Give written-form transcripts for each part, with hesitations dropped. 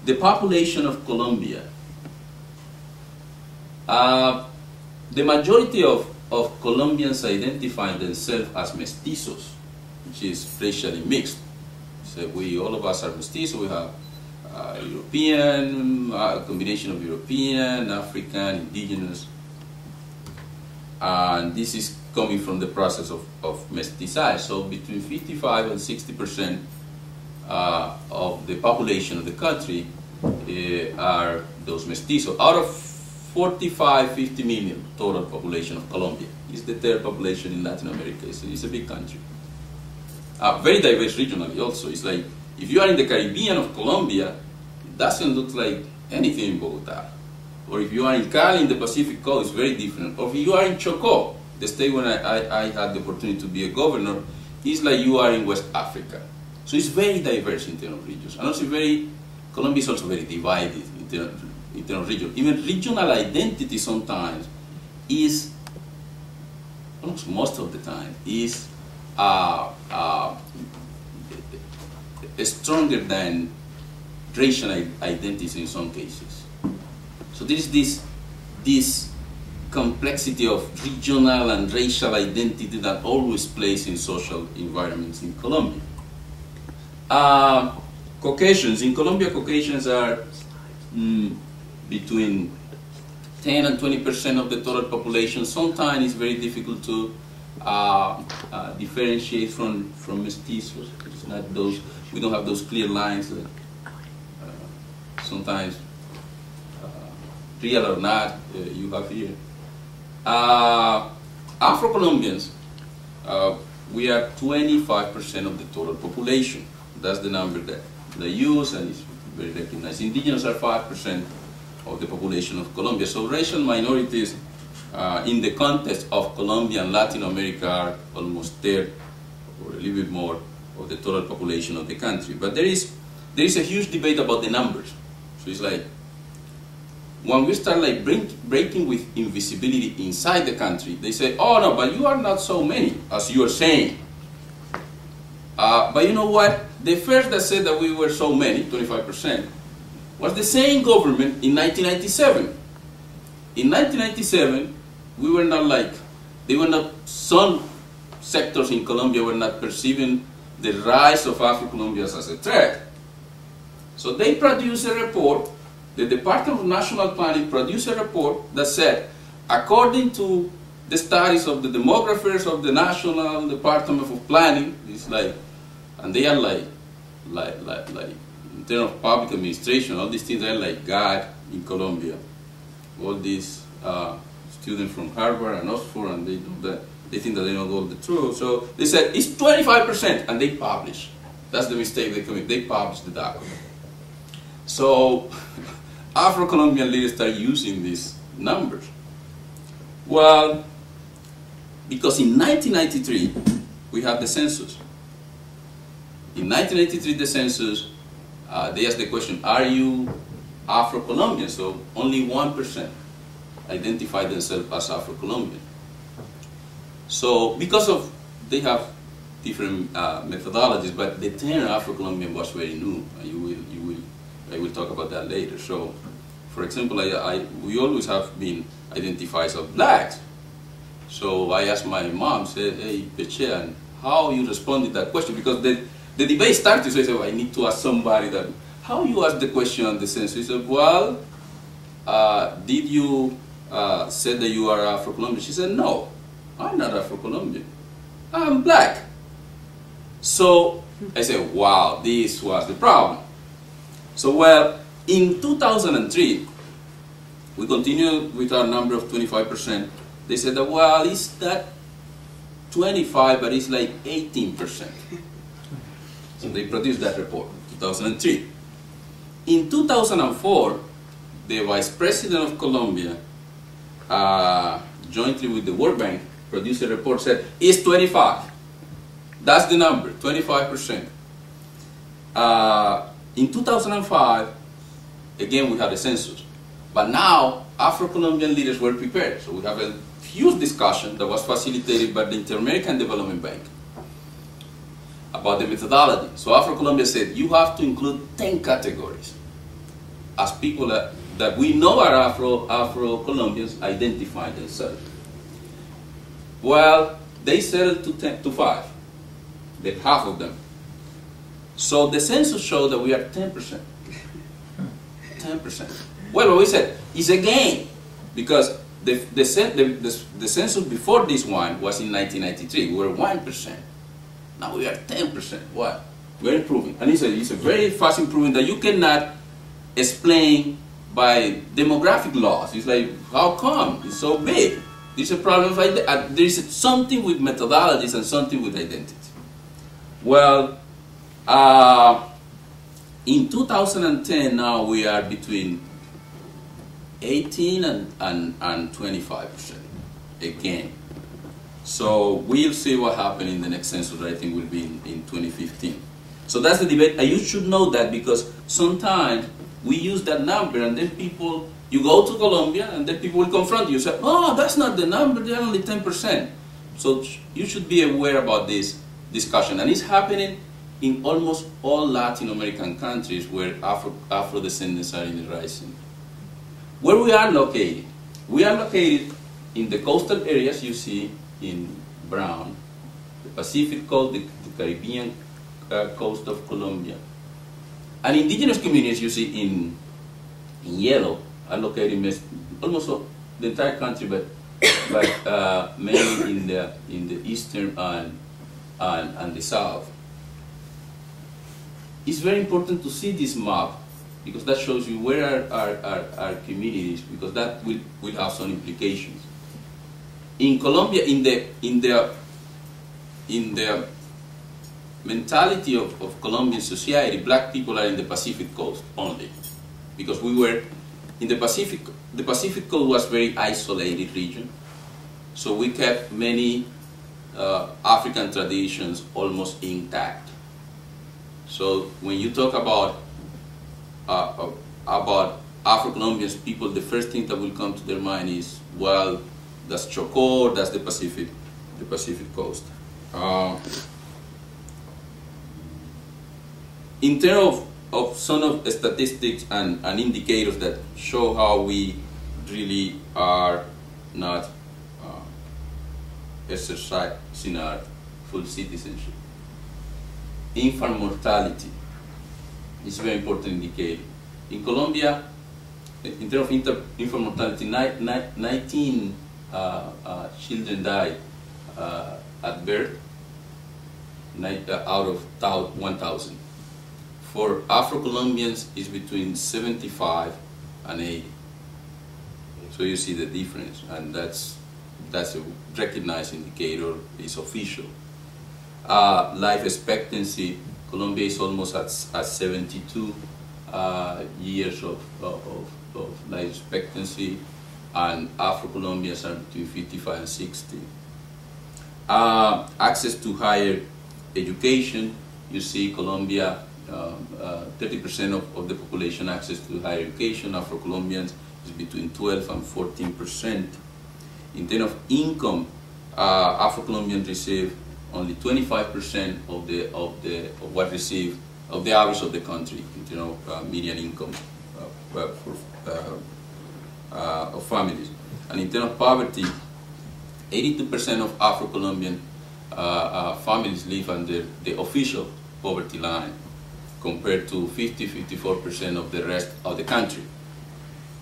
the population of Colombia, the majority of Colombians identify themselves as mestizos, which is racially mixed. So all of us are mestizos. We have European, a combination of European, African, indigenous, and this is coming from the process of mestizaje. So between 55 and 60% of the population of the country are those mestizos. Out of 45, 50 million total population of Colombia. It's the third population in Latin America. It's a big country. Very diverse regionally also. It's like, if you are in the Caribbean of Colombia, it doesn't look like anything in Bogota. Or if you are in Cali in the Pacific coast, it's very different. Or if you are in Chocó, the state where I had the opportunity to be a governor, it's like you are in West Africa. So it's very diverse in terms of regions. And also Colombia is also very divided in terms of region. Even regional identity sometimes is, almost most of the time, is stronger than racial identities in some cases. So there is this complexity of regional and racial identity that always plays in social environments in Colombia. Caucasians, in Colombia, Caucasians are between 10 and 20% of the total population. Sometimes it's very difficult to differentiate from mestizos. It's not those, we don't have those clear lines that sometimes real or not you have here. Afro-Colombians, we are 25% of the total population. That's the number that they use, and it's very recognized. Indigenous are 5% of the population of Colombia. So racial minorities in the context of Colombia and Latin America are almost third or a little bit more of the total population of the country. But there is a huge debate about the numbers. So it's like, when we start like breaking with invisibility inside the country, they say, oh no, but you are not so many, as you are saying. But you know what? The first that said that we were so many, 25%, was the same government in 1997. In 1997, we were not like, some sectors in Colombia were not perceiving the rise of Afro-Colombians as a threat. So they produced a report, the Department of National Planning produced a report that said, according to the studies of the demographers of the National Department of Planning, it's like, and they are like in terms of public administration, all these things are like God in Colombia. All these students from Harvard and Oxford, and they do that. They think that they know all the truth. So they said it's 25%, and they publish. That's the mistake they commit. They publish the document. So Afro-Colombian leaders start using these numbers. Well, because in 1993 we have the census. In 1983, the census, they asked the question, are you Afro-Colombian? So only 1% identify themselves as Afro-Colombian. So because of, they have different methodologies, but the term Afro-Colombian was very new. I will talk about that later. So, for example, we always have been identified as blacks. So I asked my mom, said, hey, Peche, and how you responded to that question? Because the debate started, so I said, well, I need to ask somebody that, how you asked the question on the census? He said, well, did you say that you are Afro-Colombian? She said, no, I'm not Afro-Colombian. I'm black. So I said, wow, this was the problem. So, well, in 2003, we continued with our number of 25%. They said that, well, it's not 25, but it's like 18%. So they produced that report in 2003. In 2004, the Vice President of Colombia, jointly with the World Bank, produced a report, said, it's 25. That's the number, 25%. In 2005, again, we had a census. But now, Afro-Colombian leaders were prepared. So we have a huge discussion that was facilitated by the Inter-American Development Bank about the methodology. So Afro-Colombia said, you have to include 10 categories. as people that we know are Afro-Colombians identify themselves. Well, they settled to 5, half of them. So the census showed that we are 10%. 10%. Well, what we said, it's a gain, because the census before this one was in 1993. We were 1%. Now we are 10%. What? We're improving. And it's a very fast improvement that you cannot explain by demographic laws. It's like, how come? It's so big. There's a problem with there's something with methodologies and something with identity. Well, in 2010 now we are between 18 and 25% again. So we'll see what happens in the next census that I think will be in 2015. So that's the debate, and you should know that, because sometimes we use that number and then people, you go to Colombia and then people will confront you, say, oh, that's not the number, they're only 10%. So you should be aware about this discussion, and it's happening in almost all Latin American countries where Afro descendants are in the rising. Where we are located? We are located in the coastal areas you see in brown, the Pacific coast, the Caribbean coast of Colombia. And indigenous communities you see in yellow are located in almost the entire country, but mainly in the eastern and the south. It's very important to see this map, because that shows you where are communities, because that will have some implications. In Colombia, in the mentality of Colombian society, black people are in the Pacific coast only, because we were in the Pacific. The Pacific coast was a very isolated region, so we kept many African traditions almost intact. So when you talk about Afro-Colombians people, the first thing that will come to their mind is, well, that's Chocó, that's the Pacific coast. In terms of some of the statistics and indicators that show how we really are not exercising our full citizenship. Infant mortality is a very important indicator. In Colombia, in terms of infant mortality, 19 children died at birth, out of 1,000. For Afro-Colombians, it's between 75 and 80. So you see the difference, and that's a recognized indicator, it's official. Life expectancy, Colombia is almost at 72 years of life expectancy, and Afro-Colombians are between 55 and 60. Access to higher education, you see Colombia, 30% of the population access to higher education. Afro-Colombians is between 12 and 14%. In terms of income, Afro-Colombians receive only 25% of the average of the country in terms of median income of families. And in terms of poverty, 82% of Afro-Colombian families live under the official poverty line, compared to 54% of the rest of the country.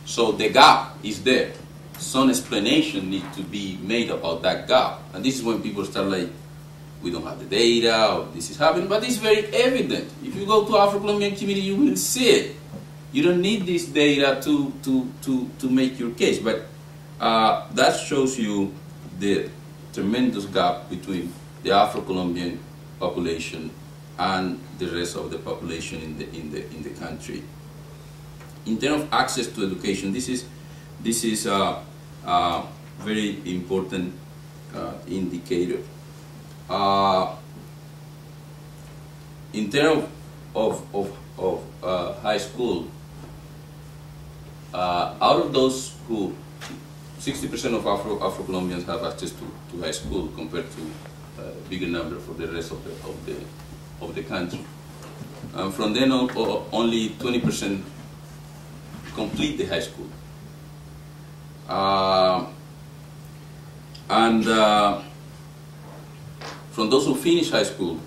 So the gap is there. Some explanation needs to be made about that gap. And this is when people start like, we don't have the data, or this is happening, but it's very evident. If you go to Afro-Colombian community, you will see it. You don't need this data to make your case, but that shows you the tremendous gap between the Afro-Colombian population and the rest of the population in the country. In terms of access to education, this is a very important indicator. In terms of high school, out of those who 60% of Afro-Colombians have access to high school, compared to a bigger number for the rest of the country. From then on, only 20% complete the high school. And from those who finish high school,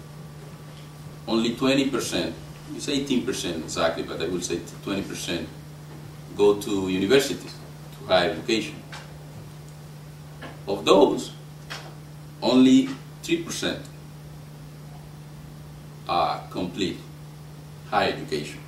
only 20%, it's 18% exactly, but I will say 20% go to universities, to higher education. Of those, only 3% complete higher education.